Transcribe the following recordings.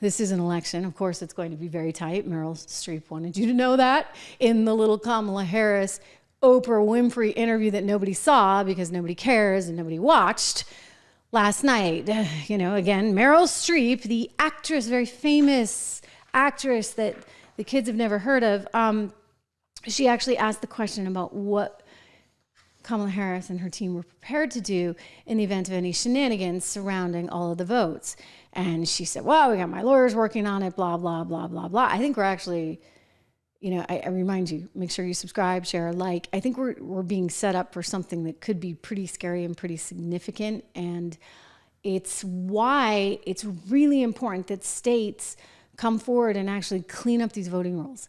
This is an election. Of course, it's going to be very tight. Meryl Streep wanted you to know that in the little Kamala Harris, Oprah Winfrey interview that nobody saw because nobody cares and nobody watched last night. You know, again, Meryl Streep, the actress, very famous actress that the kids have never heard of, she actually asked the question about what Kamala Harris and her team were prepared to do in the event of any shenanigans surrounding all of the votes. And she said, well, we got my lawyers working on it, blah, blah, blah, blah, blah. I think we're actually, you know, I remind you, make sure you subscribe, share, like. I think we're being set up for something that could be pretty scary and pretty significant. And it's why it's really important that states come forward and actually clean up these voting rolls.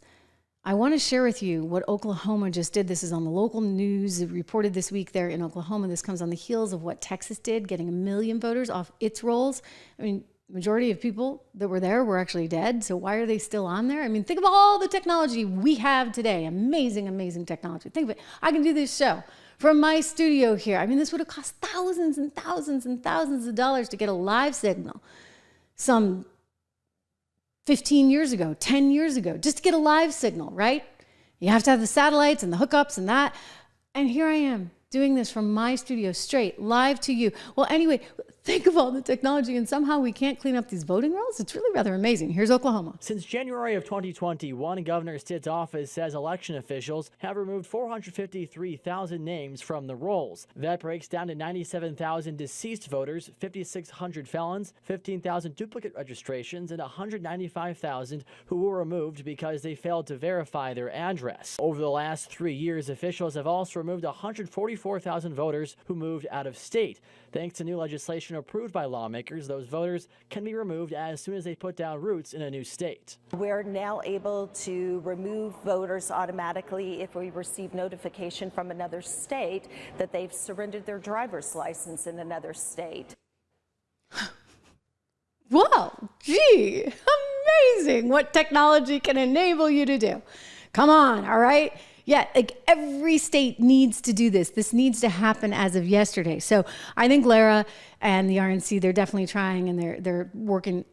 I want to share with you what Oklahoma just did. This is on the local news. It reported this week there in Oklahoma. This comes on the heels of what Texas did, getting 1 million voters off its rolls. I mean, majority of people that were there were actually dead. So why are they still on there? I mean, think of all the technology we have today. Amazing, amazing technology. Think of it. I can do this show from my studio here. I mean, this would have cost thousands and thousands and thousands of dollars to get a live signal. Some 15 years ago, 10 years ago, just to get a live signal, right? You have to have the satellites and the hookups and that. And here I am doing this from my studio straight, live to you. Well, anyway, think of all the technology and somehow we can't clean up these voting rolls. It's really rather amazing. Here's Oklahoma. Since January of 2020, one Governor Stitt's office says election officials have removed 453,000 names from the rolls. That breaks down to 97,000 deceased voters, 5,600 felons, 15,000 duplicate registrations, and 195,000 who were removed because they failed to verify their address. Over the last 3 years, officials have also removed 144,000 voters who moved out of state. Thanks to new legislation approved by lawmakers, those voters can be removed as soon as they put down roots in a new state. We're now able to remove voters automatically if we receive notification from another state that they've surrendered their driver's license in another state. Well, gee, amazing what technology can enable you to do. Come on, all right? Yeah, like every state needs to do this. This needs to happen as of yesterday. So I think Lara and the RNC, they're definitely trying and they're working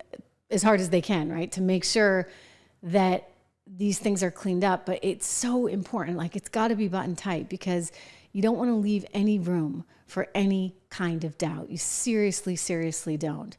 as hard as they can, right, to make sure that these things are cleaned up. But it's so important. Like, it's got to be button tight because you don't want to leave any room for any kind of doubt. You seriously, seriously don't.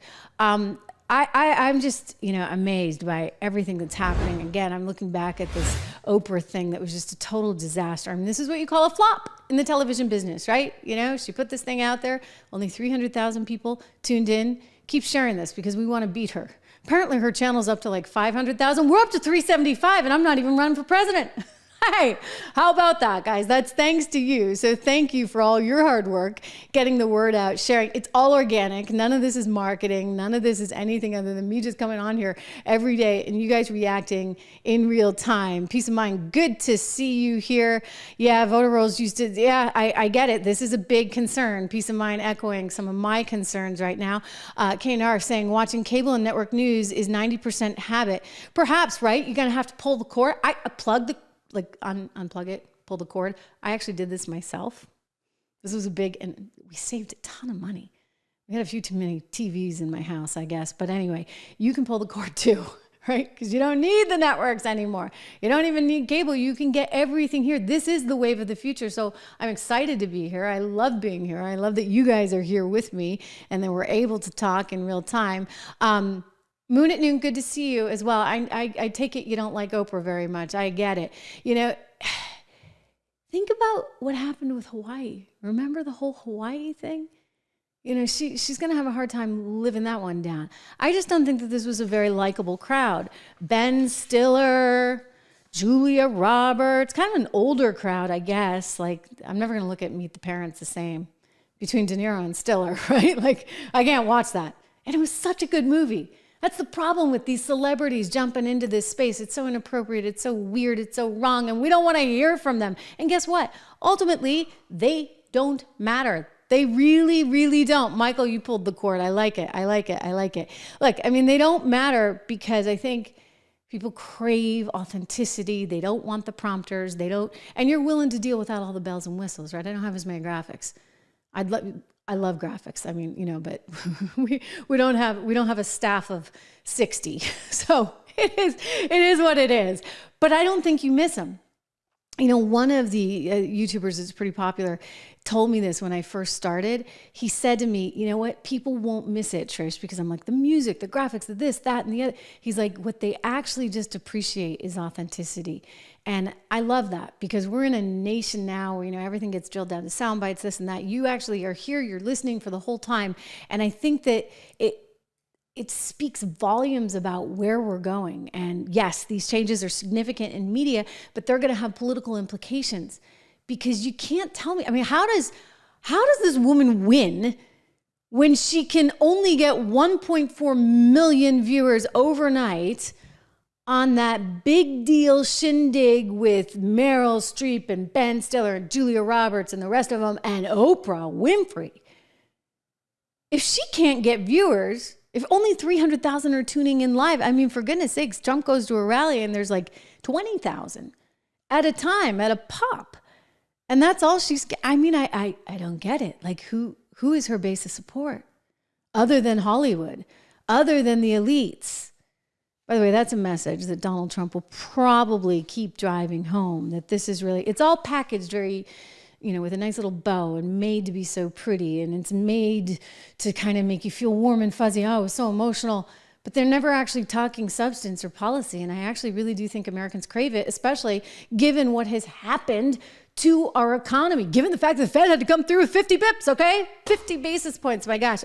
I'm just, you know, amazed by everything that's happening. Again, I'm looking back at this Oprah thing that was just a total disaster. I mean, this is what you call a flop in the television business, right? You know, she put this thing out there, only 300,000 people tuned in. Keep sharing this because we want to beat her. Apparently her channel's up to like 500,000. We're up to 375 and I'm not even running for president. Hey, how about that, guys? That's thanks to you. So thank you for all your hard work, getting the word out, sharing. It's all organic. None of this is marketing. None of this is anything other than me just coming on here every day and you guys reacting in real time. Peace of mind. Good to see you here. Yeah, voter rolls used to, yeah, I get it. This is a big concern. Peace of mind echoing some of my concerns right now. KNR saying watching cable and network news is 90% habit. Perhaps, right? You're going to have to pull the cord. I plug the unplug it, pull the cord. I actually did this myself. This was and we saved a ton of money. We had a few too many TVs in my house, I guess. But anyway, you can pull the cord too, right? Because you don't need the networks anymore. You don't even need cable. You can get everything here. This is the wave of the future. So I'm excited to be here. I love being here. I love that you guys are here with me and that we're able to talk in real time. Moon at Noon, good to see you as well. I take it you don't like Oprah very much. I get it. You know, think about what happened with Hawaii. Remember the whole Hawaii thing? You know, she's going to have a hard time living that one down. I just don't think that this was a very likable crowd. Ben Stiller, Julia Roberts, kind of an older crowd, I guess. Like, I'm never going to look at Meet the Parents the same between De Niro and Stiller, right? Like, I can't watch that. And it was such a good movie. That's the problem with these celebrities jumping into this space. It's so inappropriate. It's so weird. It's so wrong. And we don't want to hear from them. And guess what? Ultimately, they don't matter. They really, really don't. Michael, you pulled the cord. I like it. I like it. I like it. Look, I mean, they don't matter because I think people crave authenticity. They don't want the prompters. They don't, and you're willing to deal without all the bells and whistles, right? I don't have as many graphics. I love graphics. I mean, but we don't have a staff of 60. So it is what it is. But I don't think you miss them. One of the YouTubers that's pretty popular told me this when I first started. He said to me, you know what? People won't miss it, Trish, because I'm like, the music, the graphics, the this, that, and the other. He's like, what they actually just appreciate is authenticity. And I love that, because we're in a nation now where, everything gets drilled down to sound bites, this and that. You actually are here, you're listening for the whole time. And I think that it speaks volumes about where we're going. And yes, these changes are significant in media, but they're going to have political implications, because you can't tell me. I mean, how does this woman win when she can only get 1.4 million viewers overnight on that big deal shindig with Meryl Streep and Ben Stiller and Julia Roberts and the rest of them and Oprah Winfrey? If she can't get viewers, if only 300,000 are tuning in live, I mean, for goodness sakes, Trump goes to a rally and there's like 20,000 at a time, at a pop. And that's all I don't get it. Like, who is her base of support other than Hollywood, other than the elites? By the way, that's a message that Donald Trump will probably keep driving home, that this is really, it's all packaged very, with a nice little bow and made to be so pretty. And it's made to kind of make you feel warm and fuzzy. Oh, it was so emotional. But they're never actually talking substance or policy. And I actually really do think Americans crave it, especially given what has happened to our economy, given the fact that the Fed had to come through with 50 bips, okay? 50 basis points, my gosh.